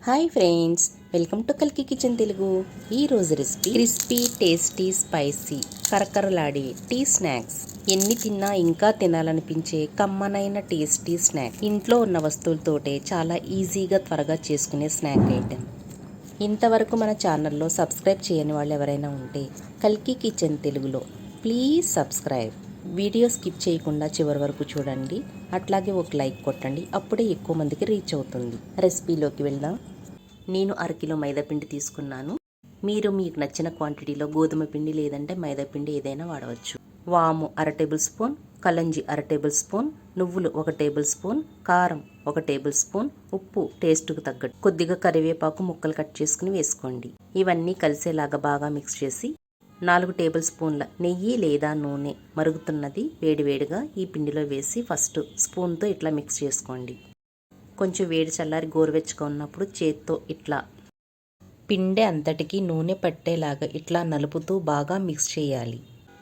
Hi friends, welcome to కల్కి kitchen Telugu. ఈరోజు recipe crispy tasty spicy కరకరలాడే టీ స్నాక్స్. ఎన్ని తిన్నా ఇంకా తినాలనిపించే కమ్మనైన టేస్టీ స్నాక్. ఇంట్లో ఉన్న వస్తువులతోటే చాలా ఈజీగా త్వరగా చేసుకునే స్నాక్ ఐటెం. ఇంతవరకు మన ఛానల్లో సబ్స్క్రైబ్ చేయని వాళ్ళు ఎవరైనా ఉంటే కల్కి కిచెన్ తెలుగులో ప్లీజ్ సబ్స్క్రైబ్. వీడియో స్కిప్ చేయకుండా చివరి వరకు చూడండి. అట్లాగే ఒక లైక్ కొట్టండి, అప్పుడే ఎక్కువ మందికి రీచ్ అవుతుంది. రెసిపీలోకి వెళ్దాం. నేను అరకిలో మైదాపిండి తీసుకున్నాను. మీరు మీకు నచ్చిన క్వాంటిటీలో గోధుమ పిండి లేదంటే మైదాపిండి ఏదైనా వాడవచ్చు. వాము 1 table spoon, kalonji 1 table spoon, నువ్వులు 1 టేబుల్ స్పూన్, కారం 1 టేబుల్ స్పూన్, ఉప్పు టేస్ట్కు తగ్గట్టు, కొద్దిగా కరివేపాకు ముక్కలు కట్ చేసుకుని వేసుకోండి. ఇవన్నీ కలిసేలాగా బాగా మిక్స్ చేసి 4 టేబుల్ స్పూన్ల నెయ్యి లేదా నూనె మరుగుతున్నది వేడివేడిగా ఈ పిండిలో వేసి ఫస్ట్ స్పూన్తో ఇట్లా మిక్స్ చేసుకోండి. కొంచెం వేడి చల్లారి గోరువెచ్చగా ఉన్నప్పుడు చేత్తో ఇట్లా పిండి అంతటికి నూనె పట్టేలాగా ఇట్లా నలుపుతూ బాగా మిక్స్ చేయాలి.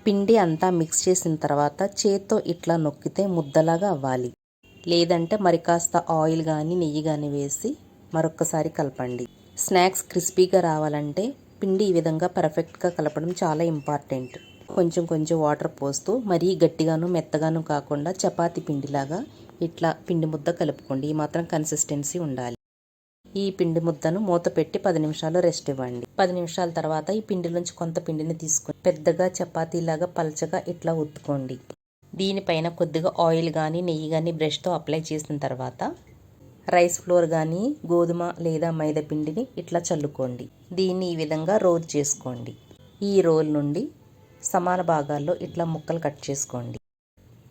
పిండి అంతా మిక్స్ చేసిన తర్వాత చేత్తో ఇట్లా నొక్కితే ముద్దలాగా అవ్వాలి. లేదంటే మరి కాస్త ఆయిల్ కానీ నెయ్యి కానీ వేసి మరొక్కసారి కలపండి. స్నాక్స్ క్రిస్పీగా రావాలంటే పిండి ఈ విధంగా పర్ఫెక్ట్గా కలపడం చాలా ఇంపార్టెంట్. కొంచెం కొంచెం వాటర్ పోస్తూ మరీ గట్టిగాను మెత్తగాను కాకుండా చపాతీ పిండిలాగా ఇట్లా పిండి ముద్ద కలుపుకోండి. ఈ మాత్రం కన్సిస్టెన్సీ ఉండాలి. ఈ పిండి ముద్దను మూత పెట్టి 10 నిమిషాలు రెస్ట్ ఇవ్వండి. 10 నిమిషాల తర్వాత ఈ పిండి నుంచి కొంత పిండిని తీసుకుని పెద్దగా చపాతీలాగా పల్చగా ఇట్లా ఒత్తుకోండి. దీనిపైన కొద్దిగా ఆయిల్ కానీ నెయ్యి కానీ బ్రష్తో అప్లై చేసిన తర్వాత రైస్ ఫ్లోర్ కానీ గోధుమ లేదా మైదా పిండిని ఇట్లా చల్లుకోండి. దీన్ని ఈ విధంగా రోల్ చేసుకోండి. ఈ రోల్ నుండి సమాన భాగాల్లో ఇట్లా ముక్కలు కట్ చేసుకోండి.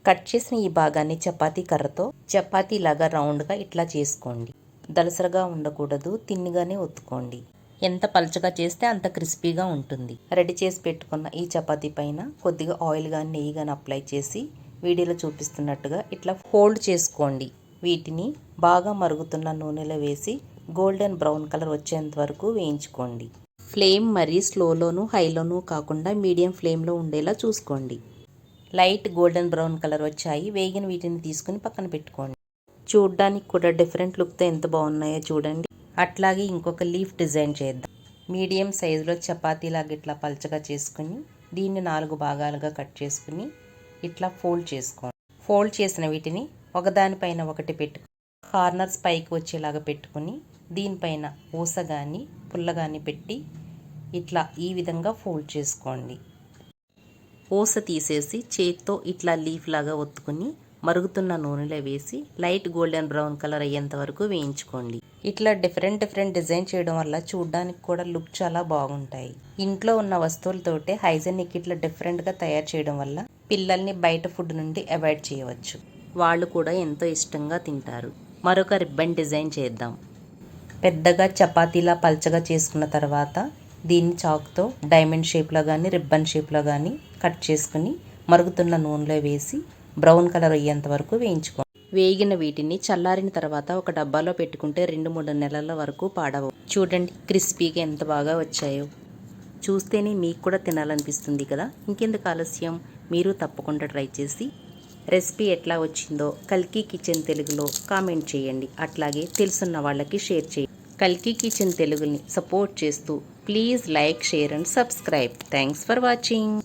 కట్ చేసిన ఈ భాగాన్ని చపాతీ కర్రతో చపాతీలాగా రౌండ్గా ఇట్లా చేసుకోండి. దలసరగా ఉండకూడదు, తిన్నిగానే ఒత్తుకోండి. ఎంత పలచగా చేస్తే అంత క్రిస్పీగా ఉంటుంది. రెడీ చేసి పెట్టుకున్న ఈ చపాతీ పైన కొద్దిగా ఆయిల్ కానీ నెయ్యి కానీ అప్లై చేసి వీడియోలో చూపిస్తున్నట్టుగా ఇట్లా ఫోల్డ్ చేసుకోండి. వీటిని బాగా మరుగుతున్న నూనెలో వేసి గోల్డెన్ బ్రౌన్ కలర్ వచ్చేంత వరకు వేయించుకోండి. ఫ్లేమ్ మరీ స్లోలోను హైలోనూ కాకుండా మీడియం ఫ్లేమ్లో ఉండేలా చూసుకోండి. లైట్ గోల్డెన్ బ్రౌన్ కలర్ వచ్చాయి. వేగిన వీటిని తీసుకుని పక్కన పెట్టుకోండి. చూడ్డానికి కూడా డిఫరెంట్ లుక్తో ఎంత బాగున్నాయో చూడండి. అట్లాగే ఇంకొక లీఫ్ డిజైన్ చేద్దాం. మీడియం సైజులో చపాతీలాగా ఇట్లా పల్చగా చేసుకుని దీన్ని 4 భాగాలుగా కట్ చేసుకుని ఇట్లా ఫోల్డ్ చేసుకోండి. ఫోల్డ్ చేసిన వీటిని ఒకదానిపైన ఒకటి పెట్టుకుని కార్నర్స్ పైకి వచ్చేలాగా పెట్టుకుని దీనిపైన ఊస కానీ పుల్ల కానీ పెట్టి ఇట్లా ఈ విధంగా ఫోల్డ్ చేసుకోండి. ఊస తీసేసి చేత్తో ఇట్లా లీఫ్ లాగా ఒత్తుకుని మరుగుతున్న నూనెలో వేసి లైట్ గోల్డెన్ బ్రౌన్ కలర్ అయ్యేంత వరకు వేయించుకోండి. ఇట్లా డిఫరెంట్ డిజైన్ చేయడం వల్ల చూడడానికి కూడా లుక్ చాలా బాగుంటాయి. ఇంట్లో ఉన్న వస్తువులతోటే హైజెనిక్ ఇట్లా డిఫరెంట్గా తయారు చేయడం వల్ల పిల్లల్ని బయట ఫుడ్ నుండి అవాయిడ్ చేయవచ్చు. వాళ్ళు కూడా ఎంతో ఇష్టంగా తింటారు. మరొక రిబ్బన్ డిజైన్ చేద్దాం. పెద్దగా చపాతీలా పల్చగా చేసుకున్న తర్వాత దీన్ని చాకుతో డైమండ్ షేప్లో కానీ రిబ్బన్ షేప్లో కానీ కట్ చేసుకుని మరుగుతున్న నూనెలో వేసి బ్రౌన్ కలర్ అయ్యేంత వరకు వేయించుకోండి. వేగిన వీటిని చల్లారిన తర్వాత ఒక డబ్బాలో పెట్టుకుంటే 2-3 నెలల వరకు పాడవు. చూడండి క్రిస్పీగా ఎంత బాగా వచ్చాయో. చూస్తేనే మీకు కూడా తినాలనిపిస్తుంది కదా. ఇంకెందుకు ఆలస్యం, మీరు తప్పకుండా ట్రై చేసి రెసిపీ ఎట్లా వచ్చిందో కల్కి కిచెన్ తెలుగులో కామెంట్ చేయండి. అట్లాగే తెలుసున్న వాళ్ళకి షేర్ చేయండి. కల్కి కిచెన్ తెలుగుని సపోర్ట్ చేస్తూ please like, share and subscribe. Thanks for watching.